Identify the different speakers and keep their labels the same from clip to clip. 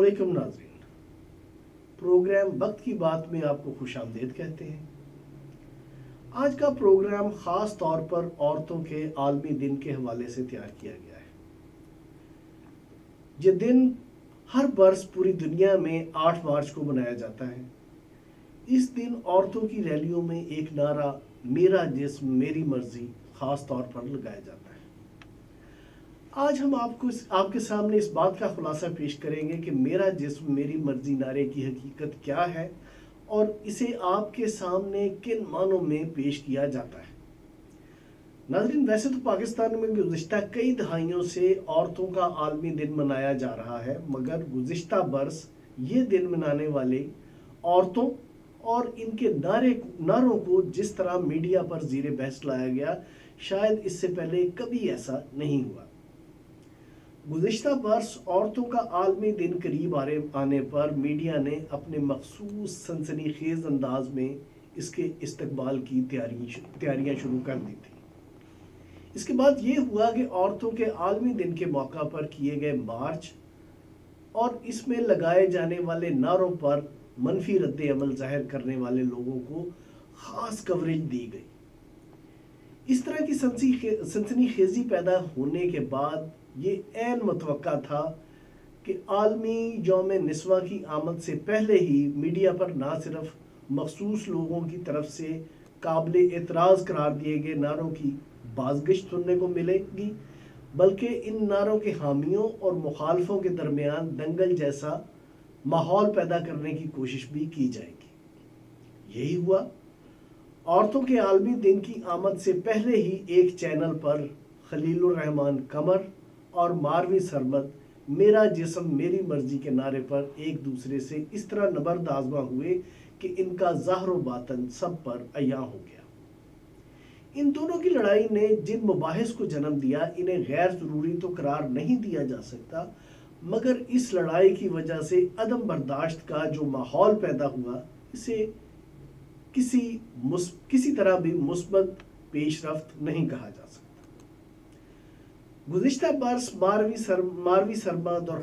Speaker 1: علیکم ناظرین، پروگرام وقت کی بات میں آپ کو خوش آمدید کہتے ہیں۔ آج کا پروگرام خاص طور پر عورتوں کے عالمی دن کے حوالے سے تیار کیا گیا ہے۔ یہ دن ہر برس پوری دنیا میں 8 مارچ کو منایا جاتا ہے۔ اس دن عورتوں کی ریلیوں میں ایک نعرہ میرا جسم میری مرضی خاص طور پر لگایا جاتا ہے۔ آج ہم آپ کے سامنے اس بات کا خلاصہ پیش کریں گے کہ میرا جسم میری مرضی نعرے کی حقیقت کیا ہے اور اسے آپ کے سامنے کن معنوں میں پیش کیا جاتا ہے۔ ناظرین، ویسے تو پاکستان میں گزشتہ کئی دہائیوں سے عورتوں کا عالمی دن منایا جا رہا ہے، مگر گزشتہ برس یہ دن منانے والے عورتوں اور ان کے نعروں کو جس طرح میڈیا پر زیر بحث لایا گیا، شاید اس سے پہلے کبھی ایسا نہیں ہوا۔ گزشتہ برس عورتوں کا عالمی دن قریب آنے پر میڈیا نے اپنے مخصوص سنسنی خیز انداز میں اس کے استقبال کی تیاریاں شروع کر دی تھی۔ اس کے بعد یہ ہوا کہ عورتوں کے عالمی دن کے موقع پر کیے گئے مارچ اور اس میں لگائے جانے والے نعروں پر منفی رد عمل ظاہر کرنے والے لوگوں کو خاص کوریج دی گئی۔ اس طرح کی سنسنی خیزی پیدا ہونے کے بعد یہ عین متوقع تھا کہ عالمی یوم نسواں کی آمد سے پہلے ہی میڈیا پر نہ صرف مخصوص لوگوں کی طرف سے قابل اعتراض قرار دیے گئے نعروں کی بازگشت سننے کو ملے گی، بلکہ ان نعروں کے حامیوں اور مخالفوں کے درمیان دنگل جیسا ماحول پیدا کرنے کی کوشش بھی کی جائے گی۔ یہی ہوا۔ عورتوں کے عالمی دن کی آمد سے پہلے ہی ایک چینل پر خلیل الرحمان قمر اور ماروی سرمد میرا جسم میری مرضی کے نعرے پر ایک دوسرے سے اس طرح نبرد آزما ہوئے کہ ان کا ظاہر و باطن سب پر عیاں ہو گیا۔ ان دونوں کی لڑائی نے جن مباحث کو جنم دیا، انہیں غیر ضروری تو قرار نہیں دیا جا سکتا، مگر اس لڑائی کی وجہ سے عدم برداشت کا جو ماحول پیدا ہوا، اسے کسی طرح بھی مثبت پیش رفت نہیں کہا جا سکتا۔ گزشتہ برس ماروی سرمد اور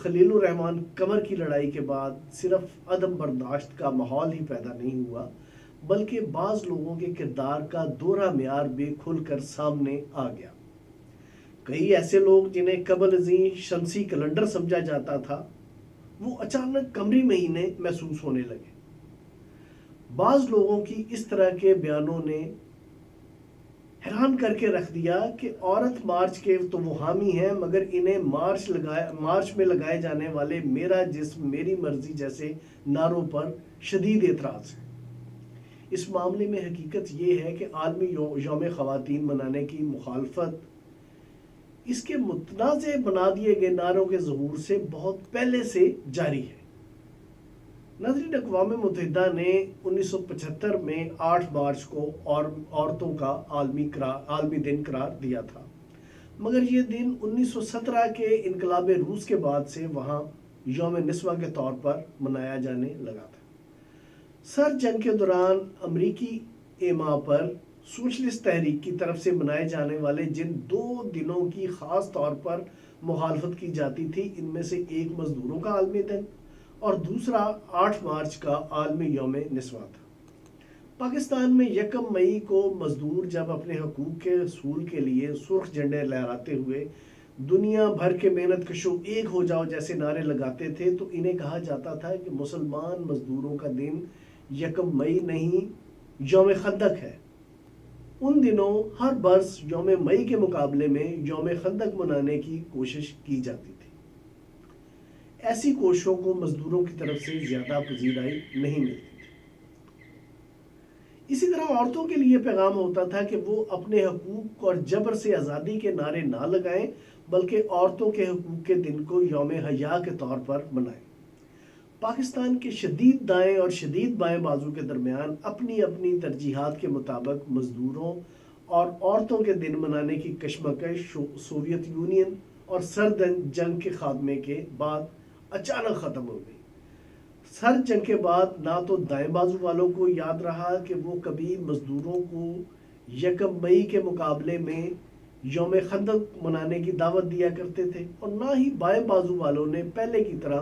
Speaker 1: خلیل الرحمان قمر کی لڑائی کے بعد صرف عدم برداشت کا ماحول ہی پیدا نہیں ہوا، بلکہ بعض لوگوں کے کردار کا دوہرا معیار بھی کھل کر سامنے آ گیا۔ کئی ایسے لوگ جنہیں قبل ازیں شمسی کیلنڈر سمجھا جاتا تھا، وہ اچانک قمری مہینے محسوس ہونے لگے۔ بعض لوگوں کی اس طرح کے بیانوں نے حیران کر کے رکھ دیا کہ عورت مارچ کے تو وہ حامی ہیں، مگر انہیں مارچ میں لگائے جانے والے میرا جسم میری مرضی جیسے نعروں پر شدید اعتراض ہے۔ اس معاملے میں حقیقت یہ ہے کہ عالمی یوم خواتین منانے کی مخالفت اس کے متنازع بنا دیے گئے نعروں کے ظہور سے بہت پہلے سے جاری ہے۔ ناظرین، اقوام متحدہ نے 1975 میں 8 مارچ کو عورتوں کا عالمی دن قرار دیا تھا، مگر یہ دن 1917 کے انقلاب روس کے بعد سے وہاں یوم نسواں کے طور پر منایا جانے لگا تھا۔ سر جنگ کے دوران امریکی ایما پر سوشلسٹ تحریک کی طرف سے منائے جانے والے جن 2 دنوں کی خاص طور پر مخالفت کی جاتی تھی، ان میں سے ایک مزدوروں کا عالمی دن اور دوسرا 8 مارچ کا عالمی یوم نسواں تھا۔ پاکستان میں 1 مئی کو مزدور جب اپنے حقوق کے حصول کے لیے سرخ جھنڈے لہراتے ہوئے دنیا بھر کے محنت کشوں ایک ہو جاؤ جیسے نعرے لگاتے تھے، تو انہیں کہا جاتا تھا کہ مسلمان مزدوروں کا دن 1 مئی نہیں، یوم خندق ہے۔ ان دنوں ہر برس یوم مئی کے مقابلے میں یوم خندق منانے کی کوشش کی جاتی تھی۔ ایسی کوششوں کو مزدوروں کی طرف سے زیادہ پذیرائی نہیں ملتی تھی۔ اسی طرح عورتوں کے لیے پیغام ہوتا تھا کہ وہ اپنے حقوق اور جبر سے آزادی کے نعرے نہ لگائیں، بلکہ عورتوں کے حقوق کے دن کو یوم حیا کے طور پر منائیں۔ پاکستان کے شدید دائیں اور شدید بائیں بازو کے درمیان اپنی اپنی ترجیحات کے مطابق مزدوروں اور عورتوں کے دن منانے کی کشمکش سوویت یونین اور سرد جنگ کے خاتمے کے بعد اچانک ختم ہو گئی۔ سرد جنگ کے بعد نہ تو دائیں بازو والوں کو یاد رہا کہ وہ کبھی مزدوروں کو 1 مئی کے مقابلے میں یوم خندق منانے کی دعوت دیا کرتے تھے، اور نہ ہی بائیں بازو والوں نے پہلے کی طرح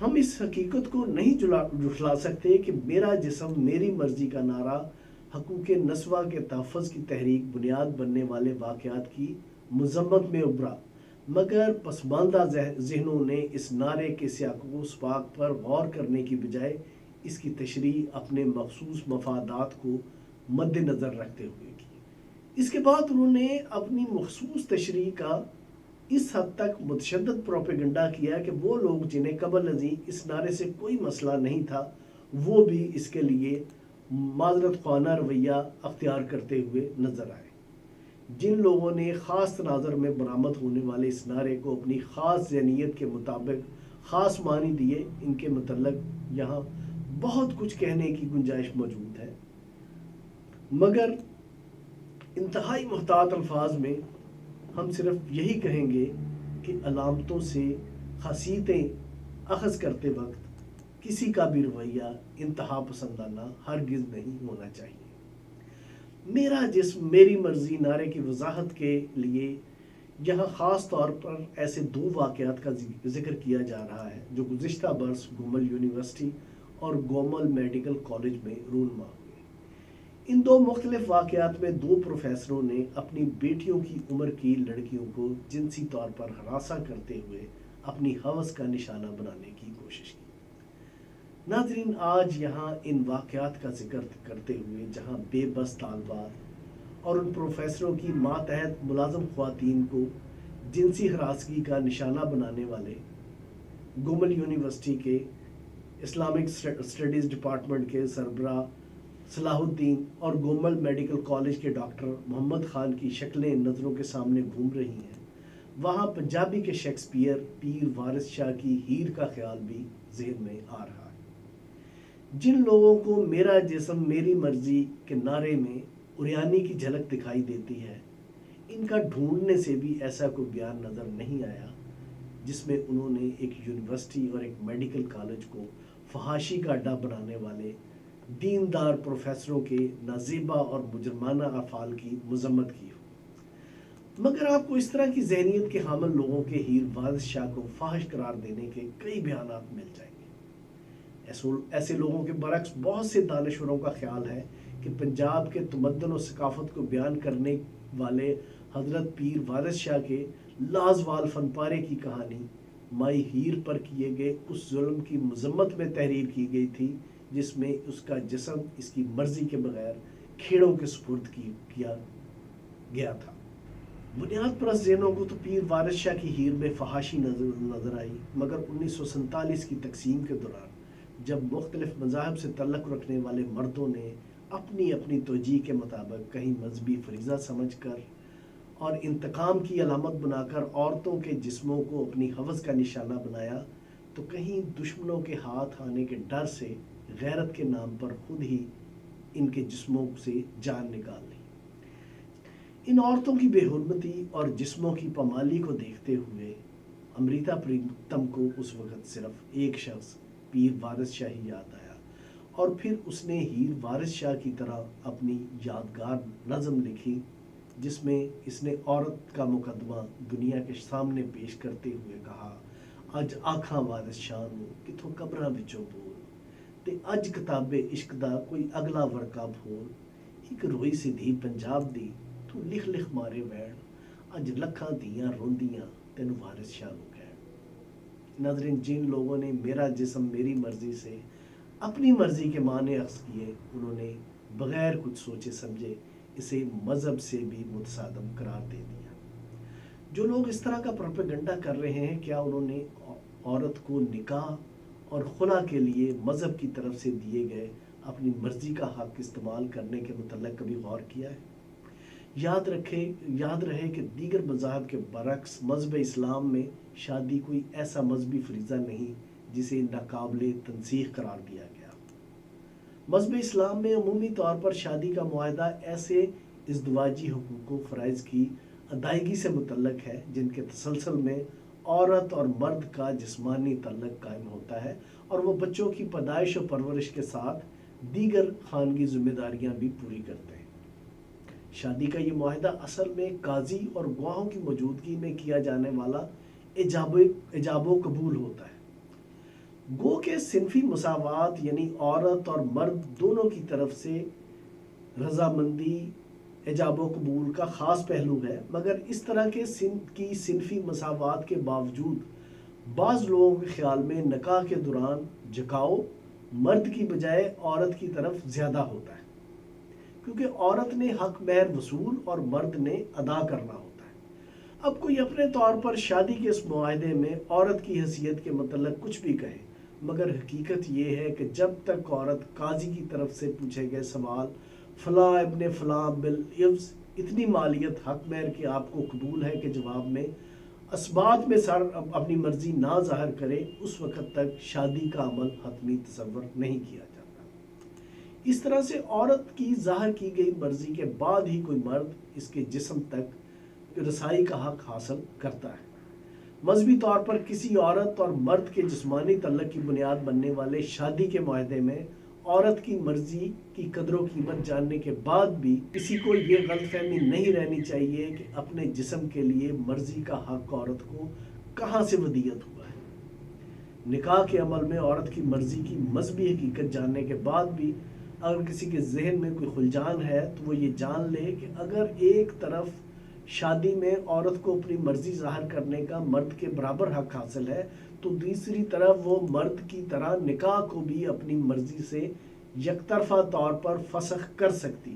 Speaker 1: ہم اس حقیقت کو نہیں جھٹلا سکتے کہ میرا جسم میری مرضی کا نعرہ حقوق نسواں کے تحفظ کی تحریک بنیاد بننے والے واقعات کی مذمت میں ابھرا، مگر پسماندہ ذہنوں نے اس نعرے کے سیاق و سباق پر غور کرنے کی بجائے اس کی تشریح اپنے مخصوص مفادات کو مد نظر رکھتے ہوئے کی۔ اس کے بعد انہوں نے اپنی مخصوص تشریح کا اس حد تک متشدد پروپیگنڈا کیا کہ وہ لوگ جنہیں قبل ازیں اس نعرے سے کوئی مسئلہ نہیں تھا، وہ بھی اس کے لیے معذرت خواہ رویہ اختیار کرتے ہوئے نظر آئے۔ جن لوگوں نے خاص تناظر میں برآمد ہونے والے اس نعرے کو اپنی خاص ذہنیت کے مطابق خاص معنی دیے، ان کے متعلق یہاں بہت کچھ کہنے کی گنجائش موجود ہے، مگر انتہائی محتاط الفاظ میں ہم صرف یہی کہیں گے کہ علامتوں سے خاصیتیں اخذ کرتے وقت کسی کا بھی رویہ انتہا پسندانہ ہرگز نہیں ہونا چاہیے۔ میرا جسم میری مرضی نعرے کی وضاحت کے لیے یہاں خاص طور پر ایسے دو واقعات کا ذکر کیا جا رہا ہے جو گزشتہ برس گومل یونیورسٹی اور گومل میڈیکل کالج میں رونما ہوئے۔ ان دو مختلف واقعات میں دو پروفیسروں نے اپنی بیٹیوں کی عمر کی لڑکیوں کو جنسی طور پر ہراساں کرتے ہوئے اپنی ہوس کا نشانہ بنانے کی کوشش کی۔ ناظرین، آج یہاں ان واقعات کا ذکر کرتے ہوئے جہاں بے بس طالبات اور ان پروفیسروں کی ماتحت ملازم خواتین کو جنسی ہراسگی کا نشانہ بنانے والے گومل یونیورسٹی کے اسلامک اسٹڈیز ڈپارٹمنٹ کے سربراہ صلاح الدین اور گومل میڈیکل کالج کے ڈاکٹر محمد خان کی شکلیں نظروں کے سامنے گھوم رہی ہیں، وہاں پنجابی کے شیکسپیئر پیر وارث شاہ کی ہیر کا خیال بھی ذہن میں آ رہا ہے۔ جن لوگوں کو میرا جسم میری مرضی کے نعرے میں اوریانی کی جھلک دکھائی دیتی ہے، ان کا ڈھونڈنے سے بھی ایسا کوئی بیان نظر نہیں آیا جس میں انہوں نے ایک یونیورسٹی اور ایک میڈیکل کالج کو فحاشی کا اڈا بنانے والے دیندار پروفیسروں کے نازیبا اور مجرمانہ افعال کی مذمت کی ہو۔ مگر آپ کو اس طرح کی ذہنیت کے حامل لوگوں کے ہیر وارث شاہ کو فاحش قرار دینے کے کئی بیانات مل جائیں گے۔ ایسے لوگوں کے برعکس بہت سے دانشوروں کا خیال ہے کہ پنجاب کے تمدن و ثقافت کو بیان کرنے والے حضرت پیر وارث شاہ کے لازوال فن پارے کی کہانی مائی ہیر پر کیے گئے اس ظلم کی مذمت میں تحریر کی گئی تھی جس میں اس کا جسم اس کی مرضی کے بغیر کھیڑوں کے سپرد کیا گیا تھا۔ بنیاد پرست ذہنوں کو تو پیر وارث شاہ کی ہیر میں فحاشی نظر آئی، مگر 1947 کی تقسیم کے دوران جب مختلف مذاہب سے تعلق رکھنے والے مردوں نے اپنی اپنی توجیہ کے مطابق کہیں مذہبی فریضہ سمجھ کر اور انتقام کی علامت بنا کر عورتوں کے جسموں کو اپنی ہوس کا نشانہ بنایا، تو کہیں دشمنوں کے ہاتھ آنے کے ڈر سے غیرت کے نام پر خود ہی ان کے جسموں سے جان نکال لی۔ ان عورتوں کی بے حرمتی اور جسموں کی پامالی کو دیکھتے ہوئے امریتا پریتم کو اس وقت صرف ایک شخص پیر وارث شاہ ہی یاد آیا، اور پھر اس نے ہیر وارث شاہ کی طرح اپنی یادگار نظم لکھی جس میں اس نے عورت کا مقدمہ دنیا کے سامنے پیش کرتے ہوئے کہا، اج آکھاں وارث شاہ نو کتھوں قبراں وچوں بول تے اج کتاب عشق دا کوئی اگلا ورقہ بھول، ایک روئی سی دھی پنجاب دی تو لکھ لکھ مارے وین، اج لکھاں دیاں روندیاں تینوں وارث شاہ نو کہن۔ ناظرین، جن لوگوں نے میرا جسم میری مرضی سے اپنی مرضی کے معنی اخذ کیے، انہوں نے بغیر کچھ سوچے سمجھے اسے مذہب سے بھی متصادم قرار دے دیا۔ جو لوگ اس طرح کا پروپیگنڈا کر رہے ہیں، کیا انہوں نے عورت کو نکاح اور خلا کے لیے مذہب کی طرف سے دیے گئے اپنی مرضی کا حق استعمال کرنے کے متعلق کبھی غور کیا ہے؟ یاد رہے کہ دیگر مذاہب کے برعکس مذہب اسلام میں شادی کوئی ایسا مذہبی فریضہ نہیں جسے ناقابل تنسیخ قرار دیا گیا۔ مذہب اسلام میں عمومی طور پر شادی کا معاہدہ ایسے ازدواجی حقوق و فرائض کی ادائیگی سے متعلق ہے جن کے تسلسل میں عورت اور مرد کا جسمانی تعلق قائم ہوتا ہے، اور وہ بچوں کی پیدائش و پرورش کے ساتھ دیگر خانگی ذمہ داریاں بھی پوری کرتے ہیں۔ شادی کا یہ معاہدہ اصل میں قاضی اور گواہوں کی موجودگی میں کیا جانے والا ایجاب و قبول ہوتا ہے۔ گو کہ صنفی مساوات یعنی عورت اور مرد دونوں کی طرف سے رضامندی ایجاب و قبول کا خاص پہلو ہے، مگر اس طرح کے صنفی مساوات کے باوجود بعض لوگوں کے خیال میں نکاح کے دوران جھکاؤ مرد کی بجائے عورت کی طرف زیادہ ہوتا ہے، کیونکہ عورت نے حق مہر وصول اور مرد نے ادا کرنا ہوتا ہے۔ اب کوئی اپنے طور پر شادی کے اس معاہدے میں عورت کی حیثیت کے متعلق کچھ بھی کہے، مگر حقیقت یہ ہے کہ جب تک عورت قاضی کی طرف سے پوچھے گئے سوال فلاں ابن فلاں بالعوض اتنی مالیت حق مہر کی آپ کو قبول ہے کے جواب میں اسبات میں سر اپنی مرضی نہ ظاہر کرے، اس وقت تک شادی کا عمل حتمی تصور نہیں کیا جاتا۔ اس طرح سے عورت کی ظاہر کی گئی مرضی کے بعد ہی کوئی مرد اس کے جسم تک رسائی کا حق حاصل کرتا ہے۔ مذہبی طور پر کسی عورت اور مرد کے جسمانی تعلق کی بنیاد بننے والے شادی کے معاہدے میں عورت کی مرضی کی قدر و قیمت جاننے کے بعد بھی کسی کو یہ غلط فہمی نہیں رہنی چاہیے کہ اپنے جسم کے لیے مرضی کا حق عورت کو کہاں سے ودیعت ہوا ہے۔ نکاح کے عمل میں عورت کی مرضی کی مذہبی حقیقت جاننے کے بعد بھی اگر کسی کے ذہن میں کوئی خلجان ہے تو وہ یہ جان لے کہ اگر ایک طرف شادی میں عورت کو اپنی مرضی ظاہر کرنے کا مرد کے برابر حق حاصل ہے تو دوسری طرف وہ مرد کی طرح نکاح کو بھی اپنی مرضی سے یک طرفہ طور پر فسخ کر سکتی۔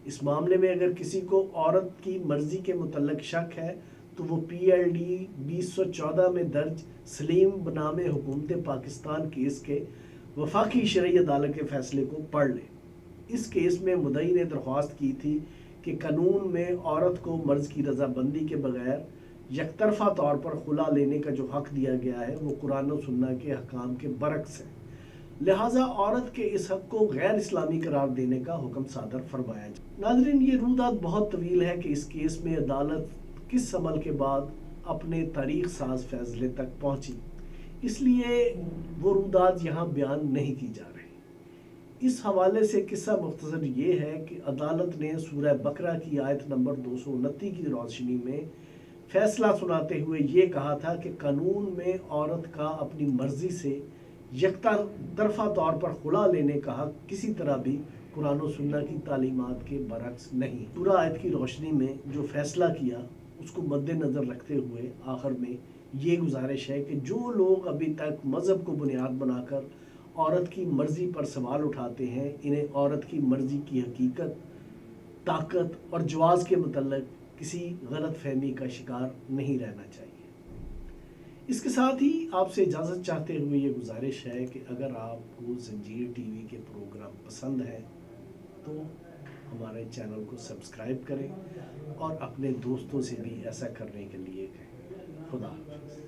Speaker 1: اس معاملے میں اگر کسی کو عورت کی مرضی کے متعلق شک ہے تو وہ PLD 2014 میں درج سلیم بنام حکومت پاکستان کیس کے وفاقی شرعی عدالت کے فیصلے کو پڑھ لے۔ اس کیس میں مدعی نے درخواست کی تھی کہ قانون میں عورت کو مرض کی رضامندی کے بغیر یک طرفہ طور پر خلا لینے کا جو حق دیا گیا ہے وہ قرآن و سنت کے احکام کے برعکس ہے، لہٰذا عورت کے اس حق کو غیر اسلامی قرار دینے کا حکم صادر فرمایا جائے۔ ناظرین، یہ رودات بہت طویل ہے کہ اس کیس میں عدالت کس عمل کے بعد اپنے تاریخ ساز فیصلے تک پہنچی، اس لیے وہ رودات یہاں بیان نہیں کی جا رہی۔ اس حوالے سے قصہ مختصر یہ ہے کہ عدالت نے سورہ بقرہ کی آیت نمبر 229 کی روشنی میں فیصلہ سناتے ہوئے یہ کہا تھا کہ قانون میں عورت کا اپنی مرضی سے یکتا طرفہ طور پر خلا لینے کا حق کسی طرح بھی قرآن و سنت کی تعلیمات کے برعکس نہیں۔ پورا آیت کی روشنی میں جو فیصلہ کیا اس کو مد نظر رکھتے ہوئے آخر میں یہ گزارش ہے کہ جو لوگ ابھی تک مذہب کو بنیاد بنا کر عورت کی مرضی پر سوال اٹھاتے ہیں، انہیں عورت کی مرضی کی حقیقت، طاقت اور جواز کے متعلق کسی غلط فہمی کا شکار نہیں رہنا چاہیے۔ اس کے ساتھ ہی آپ سے اجازت چاہتے ہوئے یہ گزارش ہے کہ اگر آپ کو زنجیر ٹی وی کے پروگرام پسند ہیں تو ہمارے چینل کو سبسکرائب کریں اور اپنے دوستوں سے بھی ایسا کرنے کے لیے کہیں۔ خدا حافظ۔